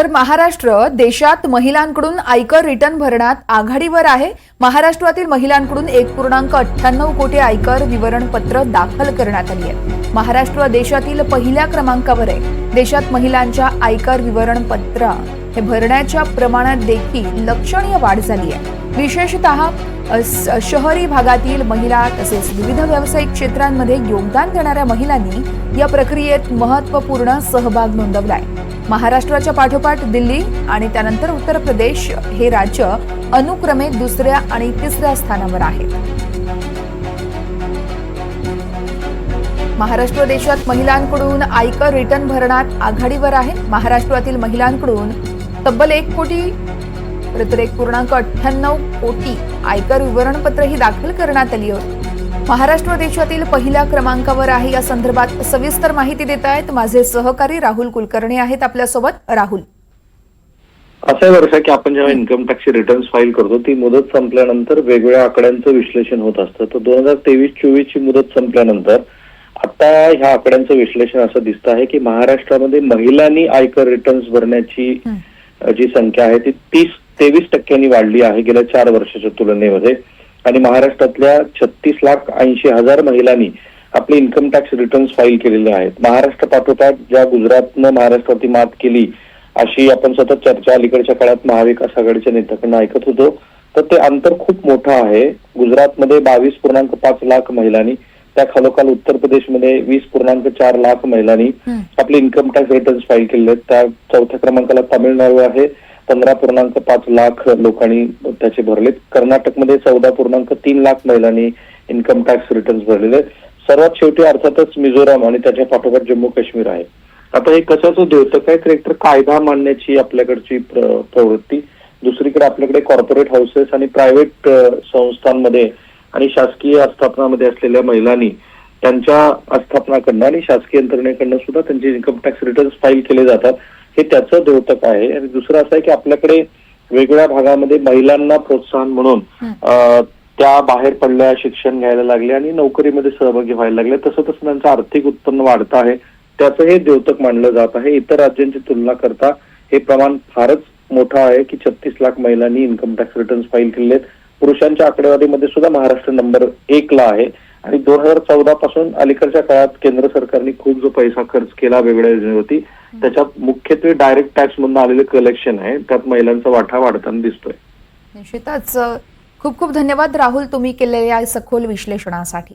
तर महाराष्ट्र देशात महिलांकडून आयकर रिटर्न भरण्यात आघाडीवर आहे। महाराष्ट्रातील महिलांकडून 1.98 कोटी आयकर विवरणपत्र दाखल करण्यात आली आहे। महाराष्ट्र देशातील पहिल्या क्रमांकावर आहे। देशात महिलांच्या आयकर विवरणपत्र हे भरण्याच्या प्रमाणात देखील लक्षणीय वाढ झाली आहे। विशेषतः शहरी भागातील महिला तसेच विविध व्यावसायिक क्षेत्रांमध्ये योगदान देणाऱ्या महिलांनी या प्रक्रियेत महत्त्वपूर्ण सहभाग नोंदवलाय। महाराष्ट्राच्या पाठोपाठ दिल्ली आणि त्यानंतर उत्तर प्रदेश हे राज्य अनुक्रमे दुसऱ्या आणि तिसऱ्या स्थानावर आहेत। महाराष्ट्र देशात महिलांकडून आयकर रिटर्न भरण्यात आघाडीवर आहे। महाराष्ट्रातील महिलांकडून तब्बल 1.98 कोटी आयकर विवरणपत्र ही दाखल करण्यात आली आहे। महाराष्ट्र देशातील पहिल्या क्रमांकावर आहे। या संदर्भात सविस्तर माहिती देत आहेत माझे सहकारी राहुल कुलकर्णी आहेत आपल्यासोबत। राहुल, असं वर्ष की आपण जेव्हा इन्कम टॅक्सची रिटर्न्स फाईल करतो ती मुदत संपल्यानंतर वेगवेगळ्या आकड्यांचं विश्लेषण होत असतं। तर 2023-24 ची मुदत संपल्यानंतर आता ह्या आकड्यांचं विश्लेषण असं दिसतं आहे की महाराष्ट्रामध्ये महिलांनी आयकर रिटर्न्स भरण्याची जी संख्या आहे ती 23% वाढली आहे गेल्या 4 वर्षाच्या तुलनेमध्ये। आणि महाराष्ट्रातल्या 36,80,000 महिलांनी आपले इन्कम टॅक्स रिटर्न्स फाईल केलेले आहेत। महाराष्ट्र पाठोपाठ ज्या गुजरातनं महाराष्ट्रावरती मात केली अशी आपण सतत चर्चा अलीकडच्या काळात महाविकास आघाडीच्या नेत्याकडून ऐकत होतो, तर ते अंतर खूप मोठं आहे। गुजरातमध्ये 22.5 लाख महिलांनी, त्या खालोखाल उत्तर प्रदेशमध्ये 20.4 लाख महिलांनी आपले इन्कम टॅक्स रिटर्न्स फाईल केले आहेत। त्या चौथ्या क्रमांकाला तामिळनाडू आहे, 15.5 लाख लोकांनी त्याचे भरलेत। कर्नाटकमध्ये 14.3 लाख महिलांनी इन्कम टॅक्स रिटर्न्स भरलेले। सर्वात शेवटी अर्थातच मिझोराम आणि त्याच्या पाठोपाठ जम्मू काश्मीर आहे। आता हे कशाचं द्योतक आहे तर एकतर कायदा मांडण्याची आपल्याकडची प्रवृत्ती, दुसरीकडे आपल्याकडे कॉर्पोरेट हाऊसेस आणि प्रायव्हेट संस्थांमध्ये आणि शासकीय आस्थापनामध्ये असलेल्या महिलांनी त्यांच्या आस्थापनाकडनं आणि शासकीय यंत्रणेकडनं सुद्धा त्यांचे इन्कम टॅक्स रिटर्न्स फाईल केले जातात, हे त्याचं द्योतक आहे। आणि दुसरं असं आहे की आपल्याकडे वेगवेगळ्या भागामध्ये महिलांना प्रोत्साहन म्हणून त्या बाहेर पडल्या, शिक्षण घ्यायला लागले आणि नोकरीमध्ये सहभागी व्हायला लागले, तसं तसं त्यांचं आर्थिक उत्पन्न वाढतं आहे, त्याचं हे द्योतक मानलं जात आहे। इतर राज्यांची तुलना करता हे प्रमाण फारच मोठं आहे की 36 लाख महिलांनी इन्कम टॅक्स रिटर्न्स फाईल केले आहेत। पुरुषांच्या आकडेवारीमध्ये सुद्धा महाराष्ट्र नंबर 1 ला आहे। आणि 2014 पासून अलीकडच्या काळात केंद्र सरकारने खूप जो पैसा खर्च केला वेगवेगळ्या योजनेवरती, त्याच्यात मुख्यत्वे डायरेक्ट टॅक्स मधून आलेले कलेक्शन आहे, त्यात महिलांचा वाटा वाढताना दिसतोय। निश्चितच खूप खूप धन्यवाद राहुल तुम्ही केलेल्या सखोल विश्लेषणासाठी।